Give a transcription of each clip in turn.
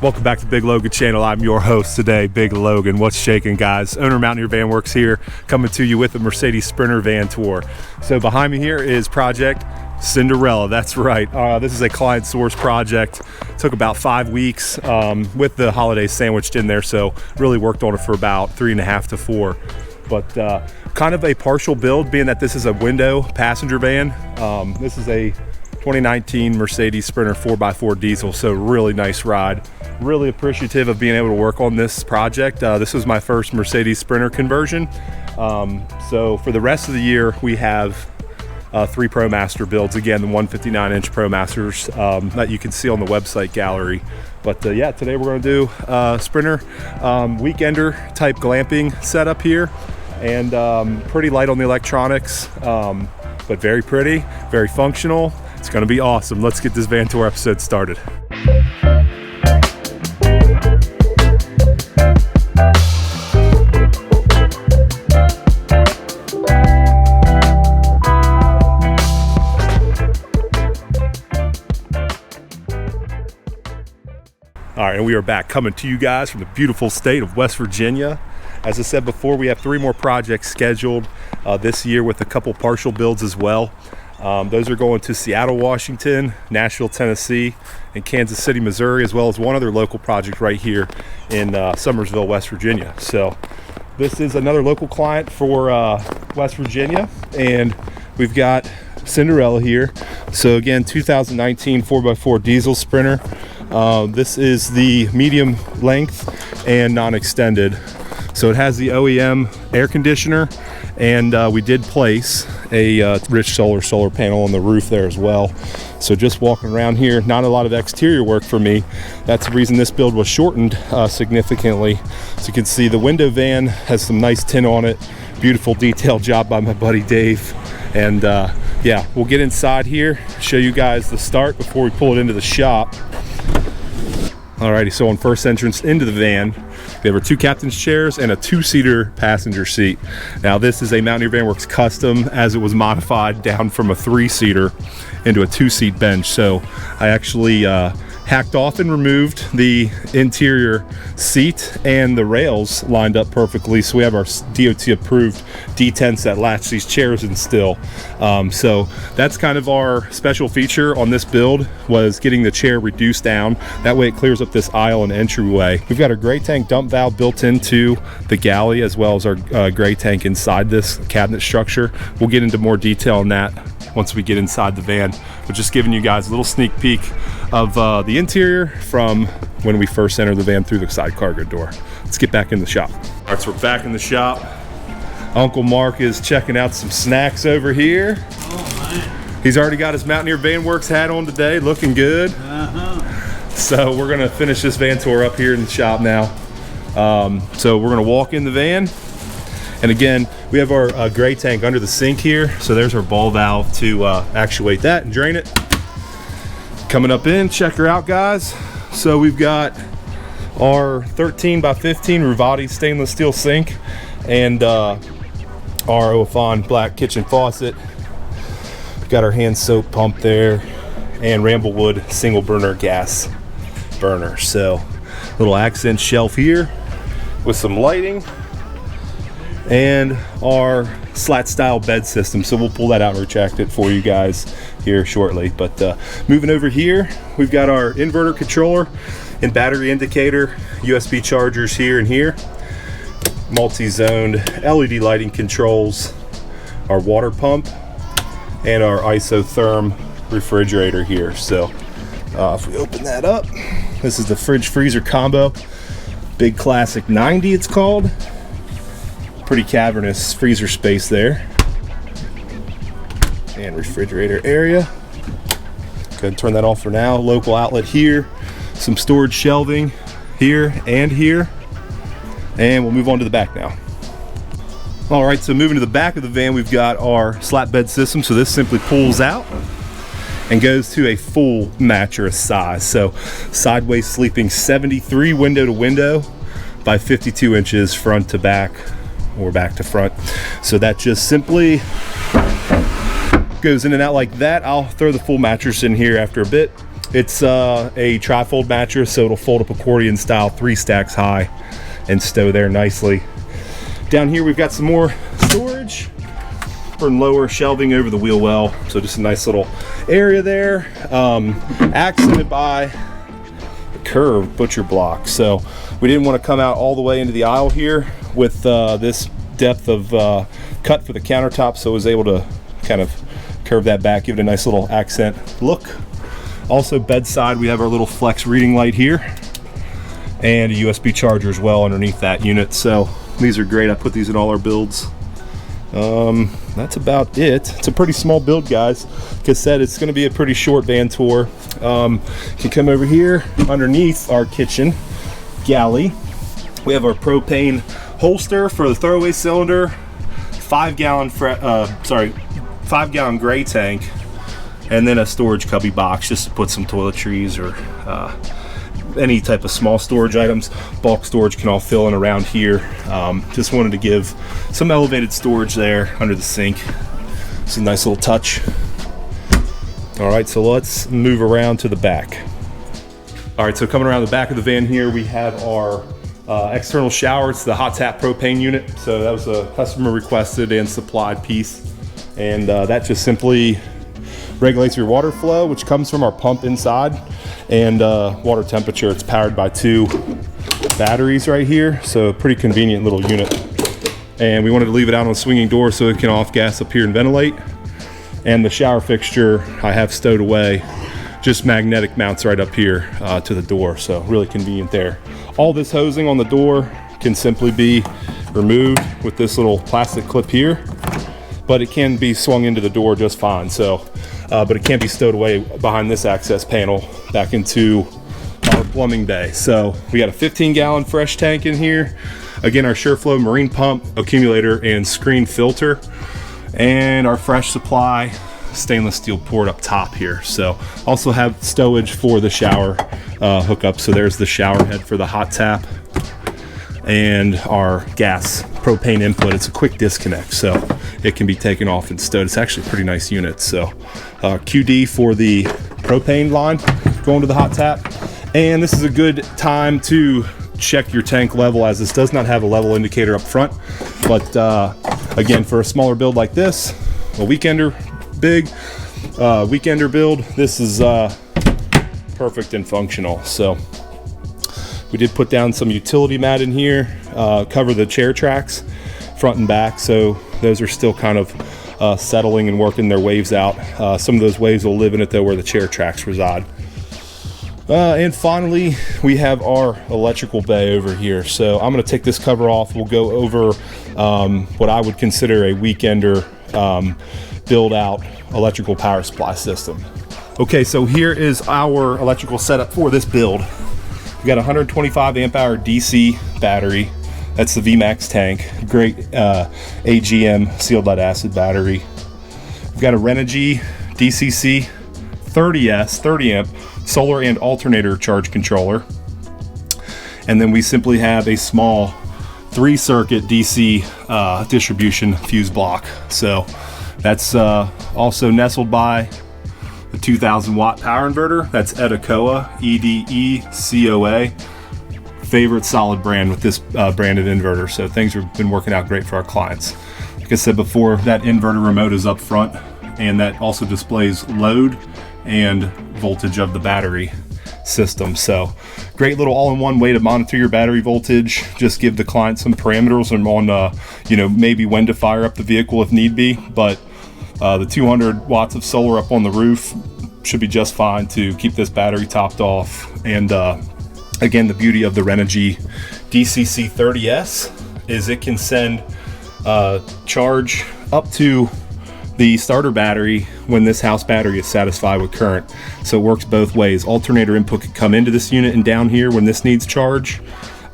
Welcome back to BigLogan channel. I'm your host today, BigLogan. What's shaking, guys? Owner Mountaineer Van Works here, coming to you with a Mercedes Sprinter van tour. So behind me here is Project Cinderella. That's right. This is a client source project. Took about 5 weeks with the holidays sandwiched in there. So really worked on it for about 3.5 to 4. But kind of a partial build, being that this is a window passenger van. This is a 2019 Mercedes Sprinter 4x4 diesel, so really nice ride. Really appreciative of being able to work on this project. This was my first Mercedes Sprinter conversion. So for the rest of the year, we have 3 Promaster builds. Again, the 159-inch Promasters that you can see on the website gallery. But yeah, today we're going to do Sprinter weekender type glamping setup here, and pretty light on the electronics, but very pretty, very functional. It's going to be awesome. Let's get this van tour episode started. All right, and we are back coming to you guys from the beautiful state of West Virginia. As I said before, we have 3 more projects scheduled this year with a couple partial builds as well. Those are going to Seattle, Washington, Nashville, Tennessee, and Kansas City, Missouri, as well as one other local project right here in Summersville, West Virginia. So this is another local client for West Virginia, and we've got Cinderella here. So again, 2019 4x4 diesel Sprinter. This is the medium length and non-extended. So it has the OEM air conditioner, and we did place a rich solar panel on the roof there as well. So just walking around here, not a lot of exterior work for me. That's the reason this build was shortened significantly. So you can see the window van has some nice tint on it. Beautiful detail job by my buddy Dave. And yeah, we'll get inside here, show you guys the start before we pull it into the shop. Alrighty, so on first entrance into the van, we have our 2 captain's chairs and a 2-seater passenger seat. Now this is a Mountaineer Van Works custom, as it was modified down from a 3-seater into a 2-seat bench. So I actually hacked off and removed the interior seat, and the rails lined up perfectly. So we have our DOT approved detents that latch these chairs in still. So that's kind of our special feature on this build, was getting the chair reduced down. That way it clears up this aisle and entryway. We've got our gray tank dump valve built into the galley, as well as our gray tank inside this cabinet structure. We'll get into more detail on that once we get inside the van, but just giving you guys a little sneak peek of the interior from when we first entered the van through the side cargo door. Let's get back in the shop. All right, so we're back in the shop. Uncle Mark is checking out some snacks over here. Oh, man. He's already got his Mountaineer Van Works hat on today, looking good. So we're gonna finish this van tour up here in the shop now. So we're gonna walk in the van. And again, we have our gray tank under the sink here. So there's our ball valve to actuate that and drain it. Coming up in, check her out, guys. So we've got our 13 by 15 Ruvati stainless steel sink, and our Oafon black kitchen faucet. We've got our hand soap pump there, and Ramblewood single burner gas burner. So little accent shelf here with some lighting, and our slat style bed system. So we'll pull that out and retract it for you guys here shortly. But moving over here, we've got our inverter controller and battery indicator, USB chargers here and here, multi-zoned LED lighting controls, our water pump, and our isotherm refrigerator here. So if we open that up, this is the fridge freezer combo, Big Classic 90 it's called. Pretty cavernous freezer space there, and refrigerator area. Go ahead and turn that off for now. Local outlet here, some storage shelving here and here, and we'll move on to the back now. All right, so moving to the back of the van, we've got our slat bed system. So this simply pulls out and goes to a full mattress size. So sideways sleeping 73 window to window by 52 inches front to back or back to front. So that just simply goes in and out like that. I'll throw the full mattress in here after a bit. It's a tri-fold mattress, so it'll fold up accordion style, 3 stacks high, and stow there nicely. Down here we've got some more storage for lower shelving over the wheel well. So just a nice little area there, accented by the curved butcher block. So we didn't want to come out all the way into the aisle here with this depth of cut for the countertop, so I was able to kind of curve that back, give it a nice little accent look. Also bedside, we have our little flex reading light here and a USB charger as well underneath that unit. So these are great. I put these in all our builds. That's about it. It's a pretty small build, guys. Like I said, it's going to be a pretty short van tour. You can come over here underneath our kitchen galley. We have our propane holster for the throwaway cylinder, 5 gallon gray tank, and then a storage cubby box just to put some toiletries or any type of small storage items. Bulk storage can all fill in around here. Just wanted to give some elevated storage there under the sink. It's a nice little touch. All right, so let's move around to the back. All right, so coming around the back of the van here, we have our external shower. It's the hot tap propane unit. So that was a customer requested and supplied piece. And that just simply regulates your water flow, which comes from our pump inside, and water temperature. It's powered by 2 batteries right here, so pretty convenient little unit. And we wanted to leave it out on a swinging door so it can off gas up here and ventilate. And the shower fixture I have stowed away, just magnetic mounts right up here to the door, so really convenient there. All this hosing on the door can simply be removed with this little plastic clip here, but it can be swung into the door just fine. So but it can't be stowed away behind this access panel back into our plumbing bay. So we got a 15-gallon fresh tank in here. Again, our SureFlow marine pump, accumulator, and screen filter, and our fresh supply stainless steel port up top here. So also have stowage for the shower hookup. So there's the shower head for the hot tap and our gas propane input. It's a quick disconnect, so it can be taken off and stowed. It's actually a pretty nice unit. So QD for the propane line going to the hot tap. And this is a good time to check your tank level, as this does not have a level indicator up front. But again, for a smaller build like this, a weekender build, this is perfect and functional. So we did put down some utility mat in here, cover the chair tracks front and back, so those are still kind of settling and working their waves out. Some of those waves will live in it though, where the chair tracks reside. And finally, we have our electrical bay over here. So I'm going to take this cover off. We'll go over what I would consider a weekender build out electrical power supply system. Okay, so here is our electrical setup for this build. We got a 125 amp hour DC battery. That's the VMAX tank. Great AGM sealed lead acid battery. We've got a Renogy DCC 30S 30 amp solar and alternator charge controller. And then we simply have a small 3-circuit DC distribution fuse block. So that's also nestled by the 2000 watt power inverter. That's Edecoa, EDECOA. Favorite solid brand with this branded inverter. So things have been working out great for our clients. Like I said before, that inverter remote is up front, and that also displays load and voltage of the battery system. So great little all-in-one way to monitor your battery voltage. Just give the client some parameters on maybe when to fire up the vehicle if need be. But the 200 watts of solar up on the roof should be just fine to keep this battery topped off. And again, the beauty of the Renogy DCC 30S is it can send charge up to the starter battery when this house battery is satisfied with current. So it works both ways. Alternator input can come into this unit and down here when this needs charge.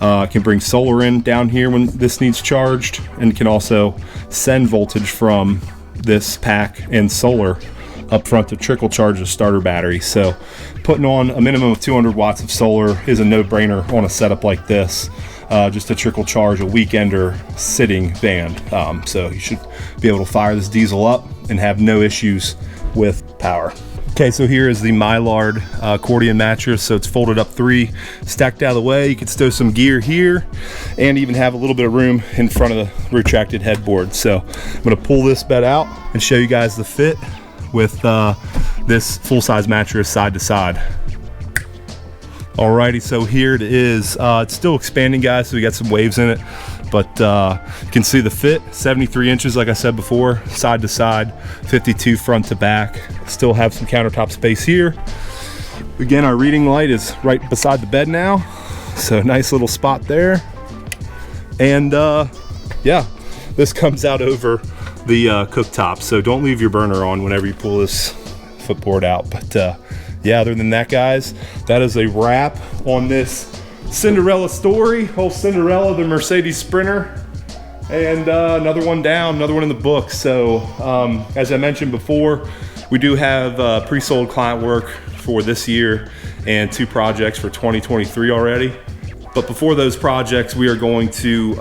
Can bring solar in down here when this needs charged, and can also send voltage from this pack and solar up front to trickle charge the starter battery. So putting on a minimum of 200 watts of solar is a no-brainer on a setup like this, just to trickle charge a weekender sitting van. So you should be able to fire this diesel up and have no issues with power. Okay, so here is the Mylard accordion mattress. So it's folded up 3, stacked out of the way. You can stow some gear here and even have a little bit of room in front of the retracted headboard. So I'm gonna pull this bed out and show you guys the fit with this full-size mattress side to side. Alrighty, so here it is. It's still expanding, guys, so we got some waves in it, but you can see the fit, 73 inches, like I said before, side to side, 52 front to back. Still have some countertop space here. Again, our reading light is right beside the bed now, so nice little spot there. And yeah, this comes out over the cooktop, so don't leave your burner on whenever you pull this footboard out. But yeah, other than that, guys, that is a wrap on this Cinderella story. Whole Cinderella, the Mercedes Sprinter, and another one down, another one in the book. So as I mentioned before, we do have pre-sold client work for this year and 2 projects for 2023 already. But before those projects, we are going to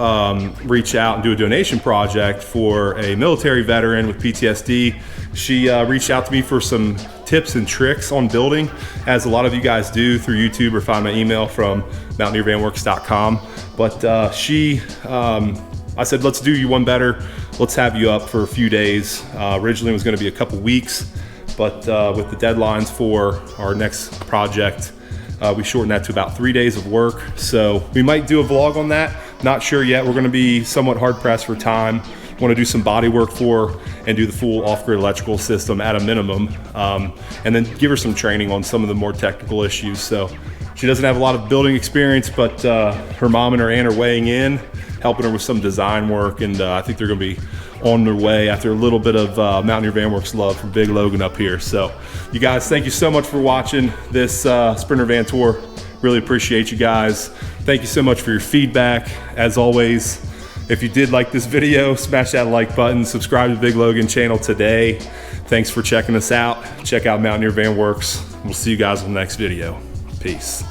reach out and do a donation project for a military veteran with PTSD. She reached out to me for some tips and tricks on building, as a lot of you guys do through YouTube or find my email from mountaineervanworks.com. But I said, let's do you one better. Let's have you up for a few days. Originally it was gonna be a couple weeks, but with the deadlines for our next project, we shortened that to about 3 days of work. So we might do a vlog on that. Not sure yet. We're gonna be somewhat hard pressed for time. Want to do some body work for and do the full off-grid electrical system at a minimum, and then give her some training on some of the more technical issues. So she doesn't have a lot of building experience, but her mom and her aunt are weighing in, helping her with some design work, and I think they're going to be on their way after a little bit of Mountaineer Van Works love from BigLogan up here. So you guys, thank you so much for watching this Sprinter van tour. Really appreciate you guys. Thank you so much for your feedback. As always, if you did like this video, smash that like button, subscribe to BigLogan channel today. Thanks for checking us out. Check out Mountaineer Van Works. We'll see you guys in the next video. Peace.